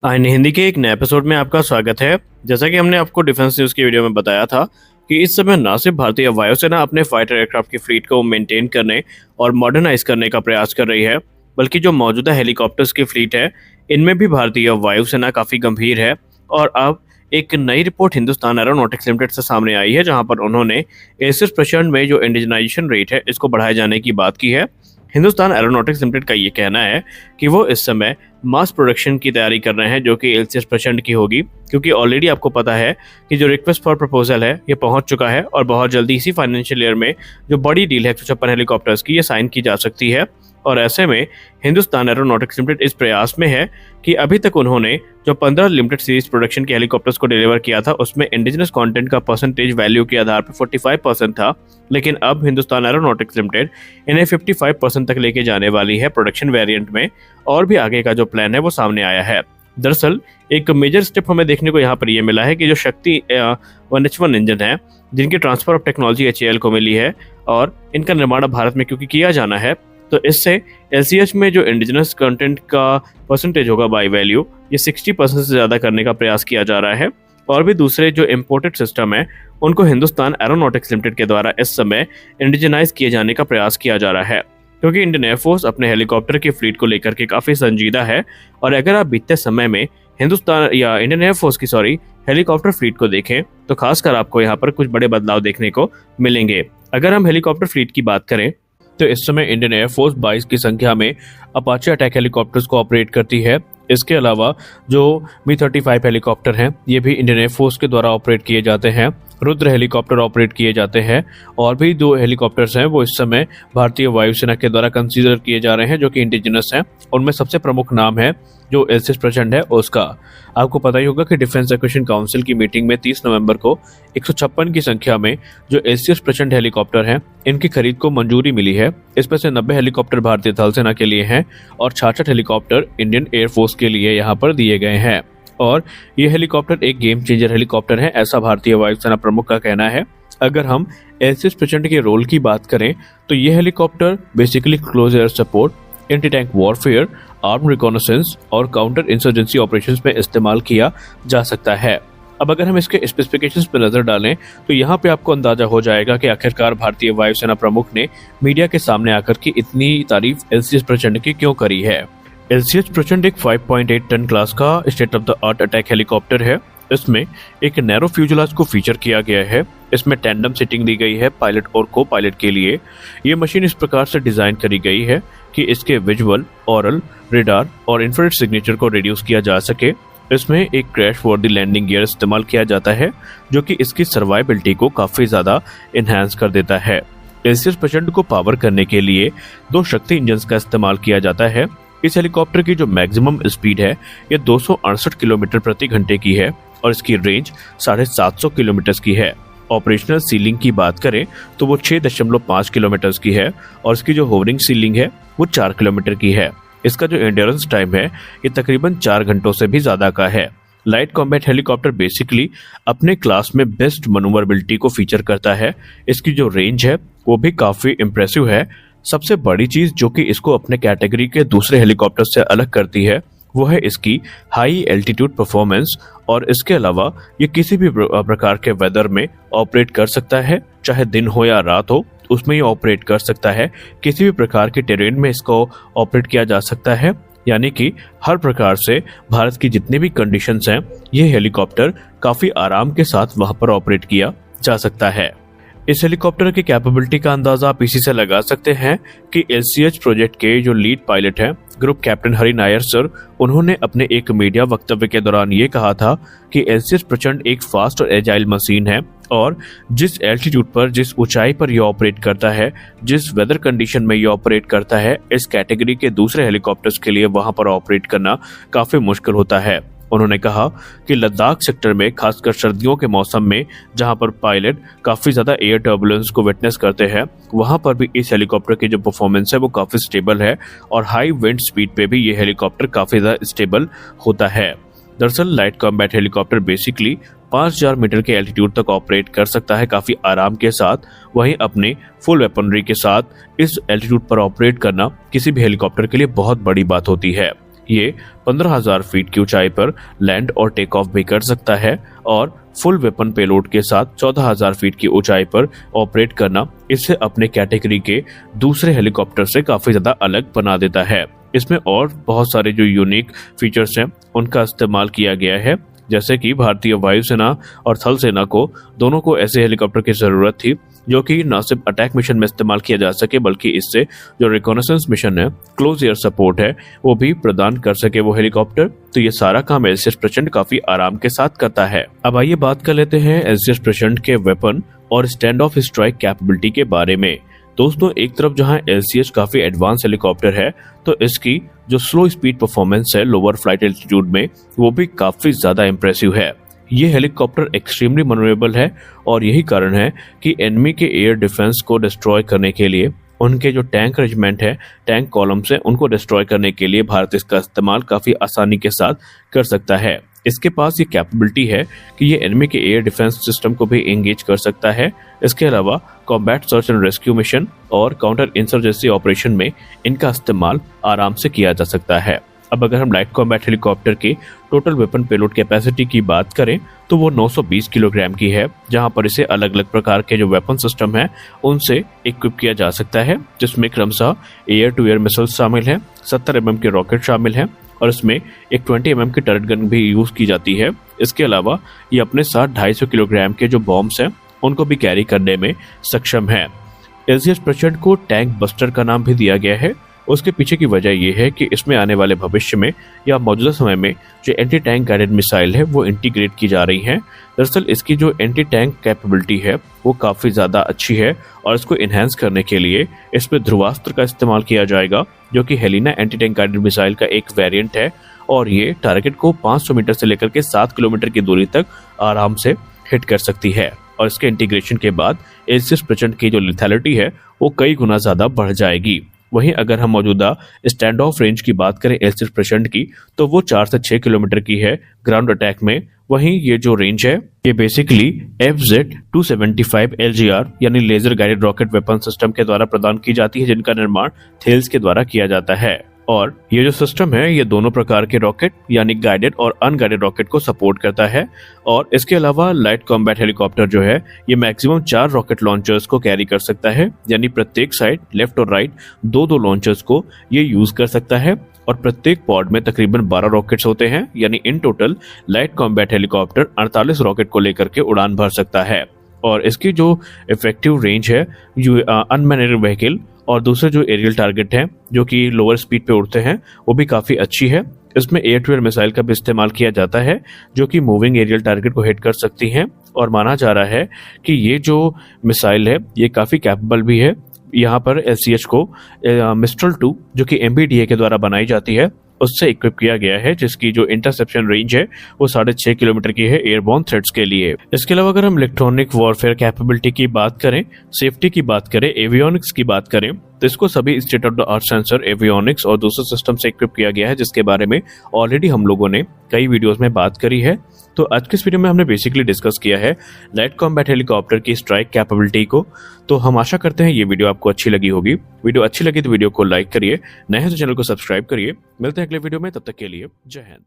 आईने हिंदी के एक नए एपिसोड में आपका स्वागत है। जैसा कि हमने आपको डिफेंस न्यूज़ की वीडियो में बताया था कि इस समय न सिर्फ भारतीय वायुसेना अपने फाइटर एयरक्राफ्ट की फ्लीट को मेंटेन करने और मॉडर्नाइज करने का प्रयास कर रही है, बल्कि जो मौजूदा हेलीकॉप्टर्स की फ्लीट है, इनमें भी भारतीय वायुसेना काफ़ी गंभीर है। और अब एक नई रिपोर्ट हिंदुस्तान एरोनॉटिक्स लिमिटेड से सामने आई है, जहां पर उन्होंने एयरसेस प्रचंड में जो इंडिजनाइजेशन रेट है, इसको बढ़ाए जाने की बात की है। हिंदुस्तान एरोनॉटिक्स लिमिटेड का ये कहना है कि वो इस समय मास प्रोडक्शन की तैयारी कर रहे हैं, जो कि एलसीएस प्रचंड की होगी, क्योंकि ऑलरेडी आपको पता है कि जो रिक्वेस्ट फॉर प्रपोजल है ये पहुंच चुका है और बहुत जल्दी इसी फाइनेंशियल ईयर में जो बड़ी डील है 156 हेलीकॉप्टर्स की, ये साइन की जा सकती है। और ऐसे में हिंदुस्तान एरोनॉटिक्स लिमिटेड इस प्रयास में है कि अभी तक उन्होंने जो 15 लिमिटेड सीरीज प्रोडक्शन के हेलीकॉप्टर्स को डिलीवर किया था, उसमें इंडिजिनस कंटेंट का परसेंटेज वैल्यू के आधार पर 45% था, लेकिन अब हिंदुस्तान एरोनॉटिक्स लिमिटेड इन्हें 55% तक लेके जाने वाली है प्रोडक्शन वेरिएंट में। और भी आगे का जो प्लान है वो सामने आया है। दरअसल एक मेजर स्टेप हमें देखने को यहाँ पर ये मिला है कि जो शक्ति 1H1 इंजन है, जिनकी ट्रांसफर ऑफ टेक्नोलॉजी HAL को मिली है और इनका निर्माण अब भारत में क्योंकि किया जाना है, तो इससे एलसीएच में जो इंडिजिनस कंटेंट का परसेंटेज होगा बाई वैल्यू, ये 60% से ज़्यादा करने का प्रयास किया जा रहा है। और भी दूसरे जो इम्पोर्टेड सिस्टम है, उनको हिंदुस्तान एरोनॉटिक्स लिमिटेड के द्वारा इस समय इंडिजनाइज किए जाने का प्रयास किया जा रहा है, क्योंकि इंडियन एयरफोर्स अपने हेलीकॉप्टर की फ्लीट को लेकर के काफ़ी संजीदा है। और अगर आप बीते समय में हिंदुस्तान या इंडियन एयरफोर्स की हेलीकॉप्टर फ्लीट को देखें, तो खासकर आपको यहाँ पर कुछ बड़े बदलाव देखने को मिलेंगे। अगर हम हेलीकॉप्टर फ्लीट की बात करें, तो इस समय इंडियन एयरफोर्स 22 की संख्या में अपाचे अटैक हेलीकॉप्टर्स को ऑपरेट करती है। इसके अलावा जो Mi-35 हेलीकॉप्टर हैं, ये भी इंडियन एयरफोर्स के द्वारा ऑपरेट किए जाते हैं। रुद्र हेलीकॉप्टर ऑपरेट किए जाते हैं। और भी 2 हेलीकॉप्टर्स हैं वो इस समय भारतीय वायुसेना के द्वारा कंसीडर किए जा रहे हैं, जो कि इंडिजिनस हैं। उनमें सबसे प्रमुख नाम है जो एलसीएस प्रचंड है उसका। आपको पता ही होगा कि डिफेंस एक्विजिशन काउंसिल की मीटिंग में 30 नवंबर को 156 की संख्या में जो एलसीएस प्रचंड हेलीकॉप्टर हैं, इनकी खरीद को मंजूरी मिली है। इसमें से 90 हेलीकॉप्टर भारतीय थल सेना के लिए हैं और 66 हेलीकॉप्टर इंडियन एयरफोर्स के लिए यहाँ पर दिए गए हैं। और ये हेलीकॉप्टर एक गेम चेंजर हेलीकॉप्टर है, ऐसा भारतीय वायुसेना प्रमुख का कहना है। अगर हम एलसीएस प्रचंड के रोल की बात करें, तो ये helicopter basically close air support, anti tank warfare, arm reconnaissance और काउंटर इंसर्जेंसी ऑपरेशंस में इस्तेमाल किया जा सकता है। अब अगर हम इसके स्पेसिफिकेशंस पर नजर डालें, तो यहाँ पे आपको अंदाजा हो जाएगा कि आखिरकार भारतीय वायुसेना प्रमुख ने मीडिया के सामने आकर के इतनी तारीफ एलसीएस प्रचंड की क्यों करी है। एलसीएस प्रचंड एक 5.8 टन क्लास का state of the art attack helicopter है। इसमें एक नैरो फ्यूजलाज को फीचर किया गया है। इसमें टैंडम सीटिंग दी गई है पायलट और को पायलट के लिए। ये मशीन इस प्रकार से डिजाइन करी गई है कि इसके विजुअल, ऑरल, रेडार और इंफ्रारेड सिग्नेचर को रिड्यूस किया जा सके। इसमें एक क्रैश वर्दी लैंडिंग गियर इस्तेमाल किया जाता है, जो कि इसकी सर्वाइबिलिटी को काफी ज्यादा इनहैंस कर देता है। एलसीएस प्रचंड को पावर करने के लिए 2 शक्ति इंजन्स का इस्तेमाल किया जाता है। इस हेलीकॉप्टर की जो मैक्सिमम स्पीड है, ये 268 किलोमीटर प्रति घंटे की है और इसकी रेंज 750 किलोमीटर की है। ऑपरेशनल सीलिंग की बात करें तो वो 6.5 किलोमीटर की है और इसकी जो होवरिंग सीलिंग है वो 4 किलोमीटर की है। इसका जो एंड्योरेंस टाइम है, ये तकरीबन 4 घंटों से भी ज्यादा का है। लाइट कॉम्बैट हेलीकॉप्टर बेसिकली अपने क्लास में बेस्ट मनूवरबिलिटी को फीचर करता है। इसकी जो रेंज है वो भी काफी इम्प्रेसिव है। सबसे बड़ी चीज जो कि इसको अपने कैटेगरी के दूसरे हेलीकॉप्टर से अलग करती है, वो है इसकी हाई एल्टीट्यूड परफॉर्मेंस। और इसके अलावा ये किसी भी प्रकार के वेदर में ऑपरेट कर सकता है, चाहे दिन हो या रात हो, उसमें ये ऑपरेट कर सकता है। किसी भी प्रकार के टेरेन में इसको ऑपरेट किया जा सकता है, यानी कि हर प्रकार से भारत की जितनी भी कंडीशंस हैं, ये हेलीकॉप्टर काफी आराम के साथ वहां पर ऑपरेट किया जा सकता है। इस हेलीकॉप्टर की कैपेबिलिटी का अंदाजा आप इसी से लगा सकते हैं कि एलसीएच प्रोजेक्ट के जो लीड पायलट हैं, group captain Hari Nair sir, उन्होंने अपने एक मीडिया वक्तव्य के दौरान ये कहा था कि एलसीएच प्रचंड एक फास्ट और एजाइल मशीन है और जिस एल्टीट्यूड पर, जिस ऊंचाई पर यह ऑपरेट करता है, जिस वेदर कंडीशन में यह ऑपरेट करता है, इस कैटेगरी के दूसरे हेलीकॉप्टर्स के लिए वहां पर ऑपरेट करना काफी मुश्किल होता है। उन्होंने कहा कि लद्दाख सेक्टर में खासकर सर्दियों के मौसम में, जहां पर पायलट काफी ज्यादा एयर टर्बुलेंस को विटनेस करते हैं, वहां पर भी इस हेलीकॉप्टर की जो परफॉर्मेंस है वो काफी स्टेबल है और हाई विंड स्पीड पे भी ये हेलीकॉप्टर काफी ज्यादा स्टेबल होता है। दरअसल light combat helicopter basically 5000 metre के एल्टीट्यूड तक ऑपरेट कर सकता है काफी आराम के साथ। वहीं अपने फुल वेपनरी के साथ इस एल्टीट्यूड पर ऑपरेट करना किसी भी हेलीकॉप्टर के लिए बहुत बड़ी बात होती है। ये 15,000 फीट की ऊंचाई पर लैंड और टेक ऑफ भी कर सकता है और फुल वेपन पेलोड के साथ 14,000 फीट की ऊंचाई पर ऑपरेट करना इसे अपने कैटेगरी के दूसरे हेलीकॉप्टर से काफी ज्यादा अलग बना देता है। इसमें और बहुत सारे जो यूनिक फीचर्स हैं उनका इस्तेमाल किया गया है, जैसे कि भारतीय वायुसेना और थल सेना को दोनों को ऐसे हेलीकॉप्टर की जरूरत थी जो कि न सिर्फ अटैक मिशन में इस्तेमाल किया जा सके बल्कि इससे जो रिकॉनेसेंस मिशन है, क्लोज एयर सपोर्ट है, वो भी प्रदान कर सके वो हेलीकॉप्टर। तो ये सारा काम एलसीएस प्रचंड काफी आराम के साथ करता है। अब आइए बात कर लेते हैं एलसीएस प्रचंड के वेपन और स्टैंड ऑफ स्ट्राइक कैपेबिलिटी के बारे में। दोस्तों, एक तरफ जहां एलसीएस काफी एडवांस हेलीकॉप्टर है तो इसकी जो स्लो स्पीड परफॉर्मेंस है लोअर फ्लाइट एल्टीट्यूड में वो भी काफी ज्यादा इंप्रेसिव है। ये हेलीकॉप्टर एक्सट्रीमली मनोरेबल है और यही कारण है कि एनिमी के एयर डिफेंस को डिस्ट्रॉय करने के लिए उनके जो टैंक रेजिमेंट है, टैंक कॉलम्स है, उनको डिस्ट्रॉय करने के लिए भारत इसका इस्तेमाल काफी आसानी के साथ कर सकता है। इसके पास ये कैपेबिलिटी है कि ये एनिमी के एयर डिफेंस सिस्टम को भी एंगेज कर सकता है। इसके अलावा combat search and rescue mission और काउंटर इंसर्जेंसी ऑपरेशन में इनका इस्तेमाल आराम से किया जा सकता है। अब अगर हम लाइट कॉम्बैट हेलीकॉप्टर की टोटल वेपन पेलोड कैपेसिटी की बात करें तो वो 920 किलोग्राम की है, जहां पर इसे अलग अलग प्रकार के जो वेपन सिस्टम है उनसे इक्विप किया जा सकता है, जिसमें क्रमशः एयर टू एयर मिसाइल शामिल है, 70 mm के रॉकेट शामिल है और इसमें एक 20 mm की टर्रेट गन भी यूज की जाती है। इसके अलावा ये अपने साथ 250 किलोग्राम के जो बॉम्ब्स हैं उनको भी कैरी करने में सक्षम है। एलसीएस प्रचंड को टैंक बस्टर का नाम भी दिया गया है। उसके पीछे की वजह यह है कि इसमें आने वाले भविष्य में या मौजूदा समय में जो एंटी टैंक गाइडेड मिसाइल है वो इंटीग्रेट की जा रही है। दरअसल इसकी जो एंटी टैंक कैपेबिलिटी है वो काफी ज्यादा अच्छी है और इसको इनहेंस करने के लिए इसमें ध्रुवास्त्र का इस्तेमाल किया जाएगा, जो कि Helina anti tank guided missile का एक वेरिएंट है और ये टारगेट को 500 मीटर से लेकर के 7 किलोमीटर की दूरी तक आराम से हिट कर सकती है। और इसके इंटीग्रेशन के बाद एलसीएस प्रचंड की जो लिथैलिटी है वो कई गुना ज्यादा बढ़ जाएगी। वहीं अगर हम मौजूदा स्टैंड ऑफ रेंज की बात करें एलसीएस प्रचंड की तो वो 4 से 6 किलोमीटर की है ग्राउंड अटैक में। वहीं ये जो रेंज है ये बेसिकली FZ-275 LGR यानी laser guided rocket weapon system के द्वारा प्रदान की जाती है, जिनका निर्माण थेल्स के द्वारा किया जाता है। और ये जो सिस्टम है ये दोनों प्रकार के रॉकेट यानी गाइडेड और अनगाइडेड रॉकेट को सपोर्ट करता है। और इसके अलावा लाइट कॉम्बैट हेलीकॉप्टर जो है ये मैक्सिमम 4 रॉकेट लॉन्चर्स को कैरी कर सकता है, यानी प्रत्येक साइड लेफ्ट और राइट 2-2 लॉन्चर्स को ये यूज कर सकता है। और प्रत्येक पॉड में तकरीबन 12 रॉकेट्स होते हैं, यानी in total light combat helicopter 48 rocket को लेकर के उड़ान भर सकता है। और इसकी जो इफेक्टिव रेंज है अनमैन्ड व्हीकल और दूसरे जो एरियल टारगेट हैं जो कि लोअर स्पीड पे उड़ते हैं वो भी काफी अच्छी है। इसमें एयर टू एयर मिसाइल का भी इस्तेमाल किया जाता है जो कि मूविंग एरियल टारगेट को हिट कर सकती हैं। और माना जा रहा है कि ये जो मिसाइल है ये काफी कैपेबल भी है। यहाँ पर एलसीएच को मिस्ट्रल 2 जो कि MBDA के द्वारा बनाई जाती है उससे इक्विप किया गया है, जिसकी जो इंटरसेप्शन रेंज है वो 6.5 किलोमीटर की है एयरबोर्न थ्रेट्स के लिए। इसके अलावा अगर हम इलेक्ट्रॉनिक वॉरफेयर कैपेबिलिटी की बात करें, सेफ्टी की बात करें, एवियोनिक्स की बात करें तो इसको सभी state of the art sensor, avionics और दूसरे सिस्टम से इक्विप किया गया है, जिसके बारे में ऑलरेडी हम लोगों ने कई वीडियोस में बात करी है। तो आज के इस वीडियो में हमने बेसिकली डिस्कस किया है लाइट कॉम्बैट हेलीकॉप्टर की स्ट्राइक कैपेबिलिटी को। तो हम आशा करते हैं ये वीडियो आपको अच्छी लगी होगी। वीडियो अच्छी लगी तो वीडियो को लाइक करिए, नए हैं तो चैनल को सब्सक्राइब करिए। मिलते हैं अगले वीडियो में, तब तक के लिए जय हिंद।